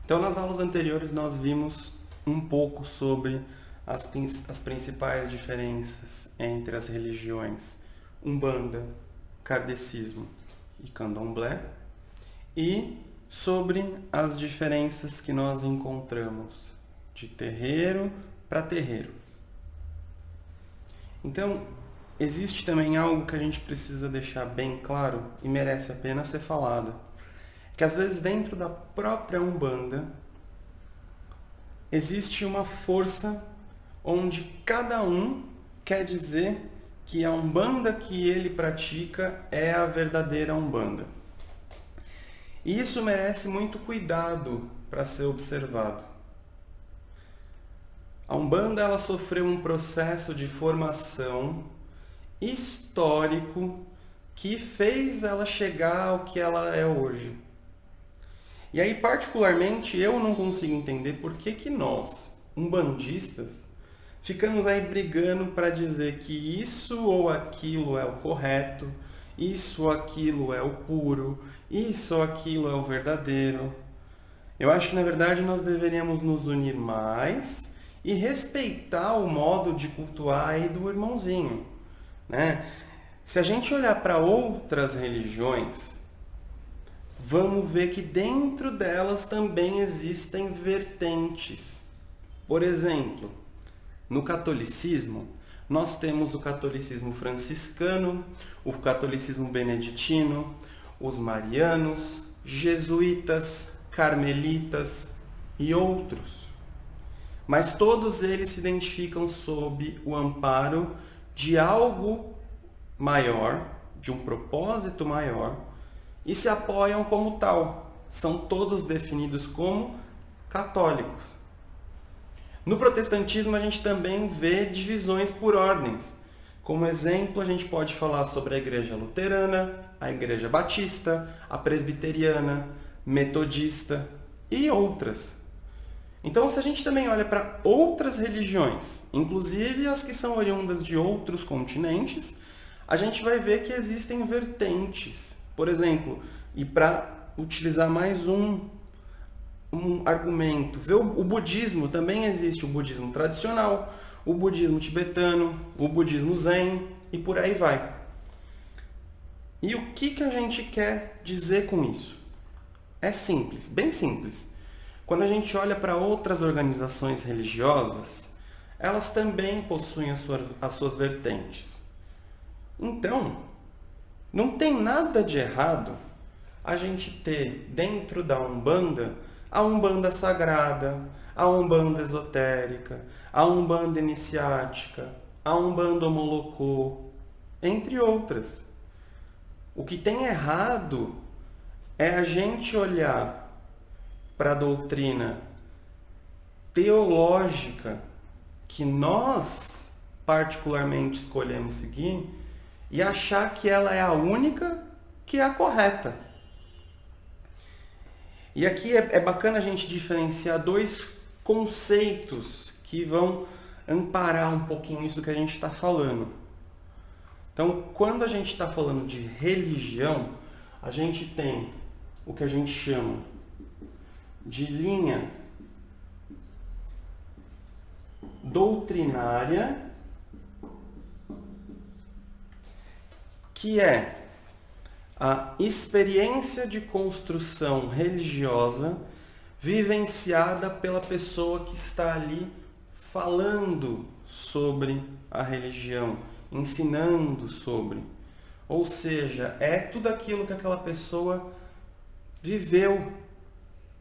Então, nas aulas anteriores, nós vimos um pouco sobre as principais diferenças entre as religiões Umbanda, Kardecismo e Candomblé, e sobre as diferenças que nós encontramos de terreiro para terreiro. Então, existe também algo que a gente precisa deixar bem claro e merece a pena ser falado, que às vezes dentro da própria Umbanda existe uma força onde cada um quer dizer que a Umbanda que ele pratica é a verdadeira Umbanda. E isso merece muito cuidado para ser observado. A Umbanda ela sofreu um processo de formação histórico que fez ela chegar ao que ela é hoje. E aí, particularmente, eu não consigo entender por que nós, umbandistas, ficamos aí brigando para dizer que isso ou aquilo é o correto, isso ou aquilo é o puro, isso ou aquilo é o verdadeiro. Eu acho que, na verdade, nós deveríamos nos unir mais e respeitar o modo de cultuar aí do irmãozinho, né? Se a gente olhar para outras religiões, vamos ver que dentro delas também existem vertentes. Por exemplo, no catolicismo, nós temos o catolicismo franciscano, o catolicismo beneditino, os marianos, jesuítas, carmelitas e outros. Mas todos eles se identificam sob o amparo de algo maior, de um propósito maior, e se apoiam como tal. São todos definidos como católicos. No protestantismo, a gente também vê divisões por ordens. Como exemplo, a gente pode falar sobre a igreja luterana, a igreja batista, a presbiteriana, metodista e outras. Então, se a gente também olha para outras religiões, inclusive as que são oriundas de outros continentes, a gente vai ver que existem vertentes. Por exemplo, e para utilizar mais um argumento, o budismo também existe, o budismo tradicional, o budismo tibetano, o budismo zen e por aí vai. E o que a gente quer dizer com isso? É simples, bem simples. Quando a gente olha para outras organizações religiosas, elas também possuem as suas vertentes. Então, não tem nada de errado a gente ter dentro da Umbanda a Umbanda sagrada, a Umbanda esotérica, a Umbanda iniciática, a Umbanda homolocô, entre outras. O que tem errado é a gente olhar para a doutrina teológica que nós particularmente escolhemos seguir e achar que ela é a única que é a correta. E aqui é bacana a gente diferenciar dois conceitos que vão amparar um pouquinho isso do que a gente está falando. Então, quando a gente está falando de religião, a gente tem o que a gente chama de linha doutrinária, que é a experiência de construção religiosa vivenciada pela pessoa que está ali falando sobre a religião, ensinando sobre. Ou seja, é tudo aquilo que aquela pessoa viveu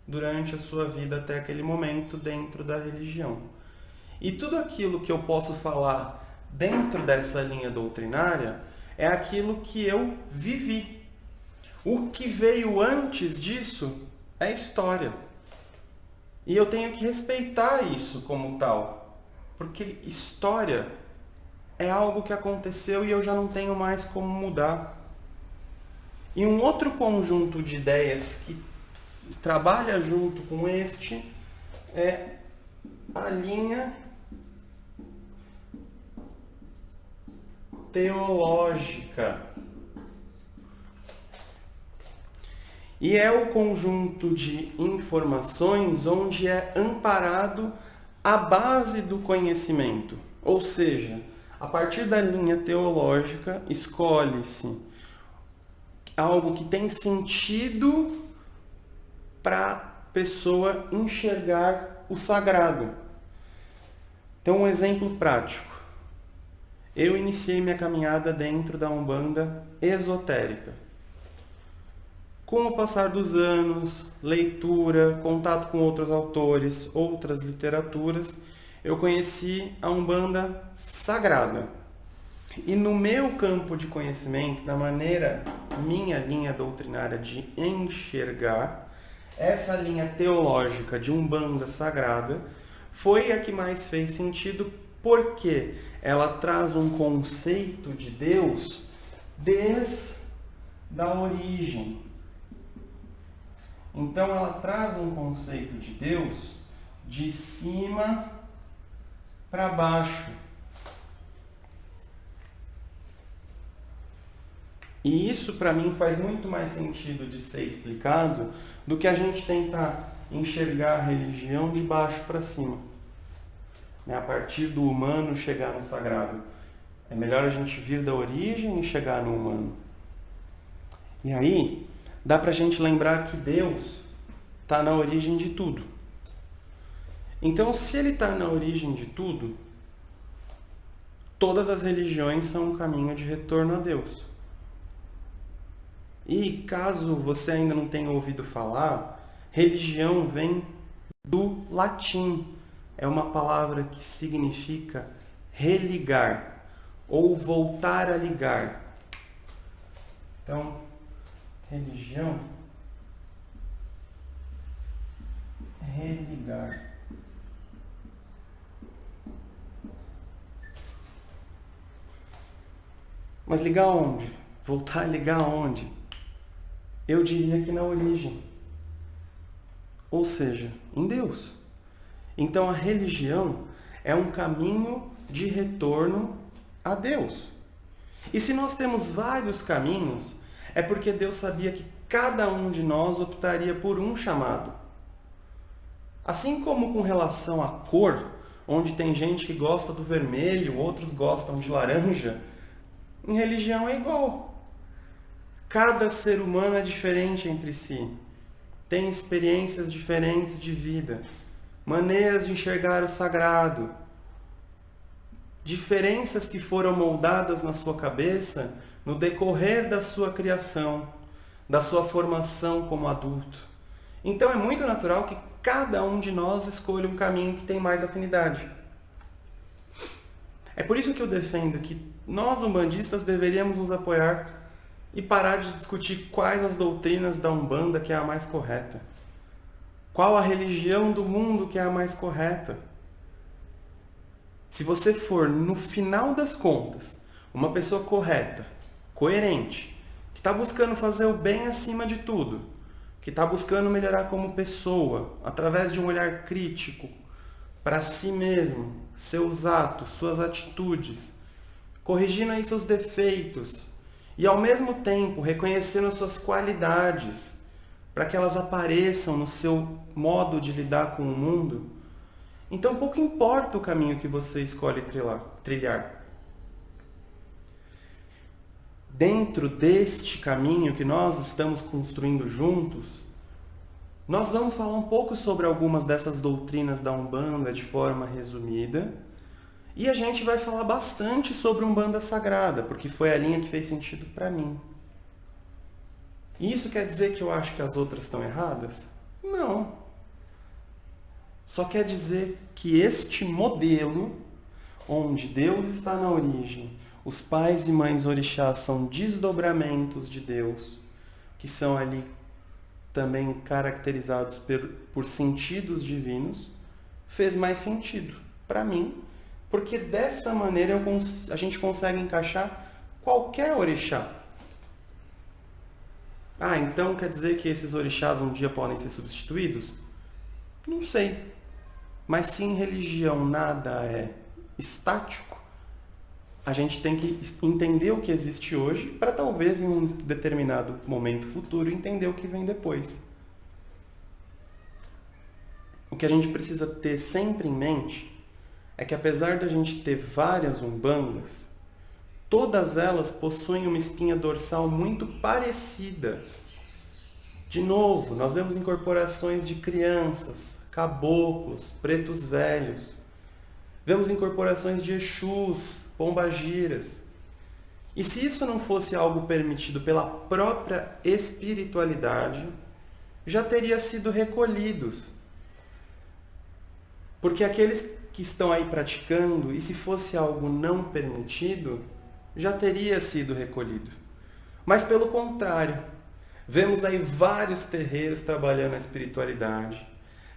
durante a sua vida até aquele momento dentro da religião. E tudo aquilo que eu posso falar dentro dessa linha doutrinária é aquilo que eu vivi. O que veio antes disso é história. E eu tenho que respeitar isso como tal. Porque história é algo que aconteceu e eu já não tenho mais como mudar. E um outro conjunto de ideias que trabalha junto com este é a linha teológica. E é o conjunto de informações onde é amparado a base do conhecimento. Ou seja, a partir da linha teológica, escolhe-se algo que tem sentido para a pessoa enxergar o sagrado. Então, um exemplo prático. Eu iniciei minha caminhada dentro da Umbanda esotérica. Com o passar dos anos, leitura, contato com outros autores, outras literaturas, eu conheci a Umbanda sagrada. E no meu campo de conhecimento, da maneira, minha linha doutrinária de enxergar, essa linha teológica de Umbanda sagrada foi a que mais fez sentido, porque ela traz um conceito de Deus desde a origem. Então ela traz um conceito de Deus de cima para baixo. E isso para mim faz muito mais sentido de ser explicado do que a gente tentar enxergar a religião de baixo para cima. A partir do humano chegar no sagrado. É melhor a gente vir da origem e chegar no humano. E aí, dá pra gente lembrar que Deus está na origem de tudo. Então, se ele está na origem de tudo, todas as religiões são um caminho de retorno a Deus. E caso você ainda não tenha ouvido falar, religião vem do latim. É uma palavra que significa religar ou voltar a ligar. Então, religião, religar. Mas ligar onde? Voltar a ligar onde? Eu diria que na origem. Ou seja, em Deus. Então a religião é um caminho de retorno a Deus. E se nós temos vários caminhos, é porque Deus sabia que cada um de nós optaria por um chamado. Assim como com relação à cor, onde tem gente que gosta do vermelho, outros gostam de laranja, em religião é igual. Cada ser humano é diferente entre si. Tem experiências diferentes de vida, maneiras de enxergar o sagrado, diferenças que foram moldadas na sua cabeça no decorrer da sua criação, da sua formação como adulto. Então é muito natural que cada um de nós escolha um caminho que tem mais afinidade. É por isso que eu defendo que nós, umbandistas, deveríamos nos apoiar e parar de discutir quais as doutrinas da Umbanda que é a mais correta. Qual a religião do mundo que é a mais correta? Se você for, no final das contas, uma pessoa correta, coerente, que está buscando fazer o bem acima de tudo, que está buscando melhorar como pessoa, através de um olhar crítico para si mesmo, seus atos, suas atitudes, corrigindo aí seus defeitos e ao mesmo tempo reconhecendo as suas qualidades para que elas apareçam no seu modo de lidar com o mundo, então pouco importa o caminho que você escolhe trilhar. Dentro deste caminho que nós estamos construindo juntos, nós vamos falar um pouco sobre algumas dessas doutrinas da Umbanda de forma resumida. E a gente vai falar bastante sobre Umbanda Sagrada, porque foi a linha que fez sentido para mim. E isso quer dizer que eu acho que as outras estão erradas? Não. Só quer dizer que este modelo, onde Deus está na origem, os pais e mães orixás são desdobramentos de Deus, que são ali também caracterizados por sentidos divinos, fez mais sentido para mim, porque dessa maneira a gente consegue encaixar qualquer orixá. Ah, então quer dizer que esses orixás um dia podem ser substituídos? Não sei. Mas se em religião nada é estático, a gente tem que entender o que existe hoje para talvez em um determinado momento futuro entender o que vem depois. O que a gente precisa ter sempre em mente é que apesar da gente ter várias umbandas, todas elas possuem uma espinha dorsal muito parecida. De novo, nós vemos incorporações de crianças, caboclos, pretos velhos. Vemos incorporações de Exus, pombagiras. E se isso não fosse algo permitido pela própria espiritualidade, já teria sido recolhidos. Porque aqueles que estão aí praticando, e se fosse algo não permitido, já teria sido recolhido. Mas pelo contrário, vemos aí vários terreiros trabalhando a espiritualidade,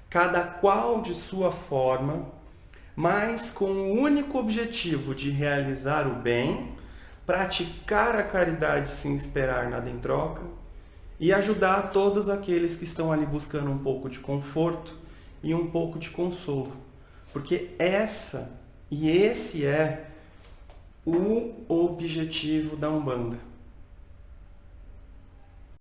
cada qual de sua forma, mas com o único objetivo de realizar o bem, praticar a caridade sem esperar nada em troca e ajudar todos aqueles que estão ali buscando um pouco de conforto e um pouco de consolo. Porque esse é o objetivo da Umbanda.